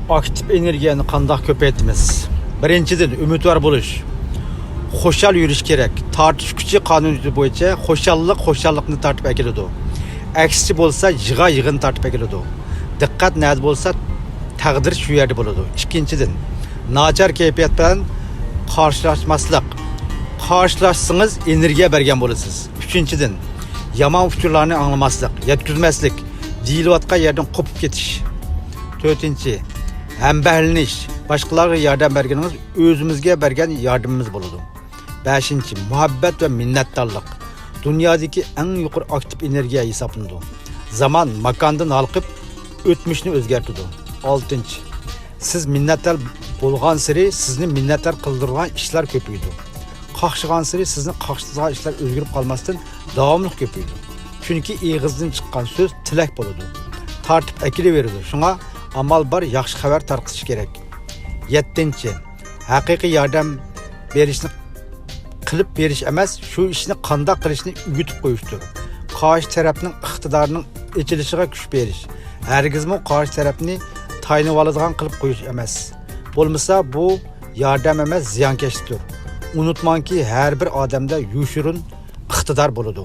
Aktif energiyani qanday ko'paytimiz? Birinchidan umidvor bo'lish. Xo'shal yurish kerak. Tortish kuchi qonuniyati bo'yicha xo'shallikni tortib keladi. Aksi bo'lsa yig'ini tortib keladi. Diqqat naz bo'lsa taqdir shu yerda bo'ladi. Ikkinchidan nachar kayfiyat bilan qarshilashmaslik. Qarshilashsangiz energiya bergan bo'lasiz. Uchinchidan yomon fikrlarni anglamaslik, yetkazmaslik, deyilayotgan yerdan qopib ketish. To'rtinchi hambahlanish. Boshqalarga yordam berganingiz o'zimizga bergan yordamimiz bo'ladi. Beshinchi muhabbat va minnatdorlik. Dunyodagi eng yuqori aktiv energiya hisoblanadi. Zaman makondan halqib o'tmishni o'zgartiradi. Oltinchi siz minnatdor bo'lgan sari sizni minnatdor qildirgan ishlar ko'payadi. Qaqshigan sari sizni qaqshtirgan ishlar o'zgarib qolmasdan davomli ko'payadi. Chunki og'izdan chiqqan so'z tilak bo'ladi. Tartib akilaveradi. Shunga amal bar yaxshi xabar tarqatish kerak. 7. Haqiqiy yordam berishni qilib berish emas, shu ishni qanday qilishni o'rgatib qo'yishdir. Qarshi tarafning iqtidorining echilishiga kuch berish. Hargizmi qarshi tarafni taynib oladigan qilib qo'yish emas. Bo'lmasa bu yordam emas, ziyonkashlikdir. Unutmangki, har bir odamda yoshirin iqtidor bo'ladi.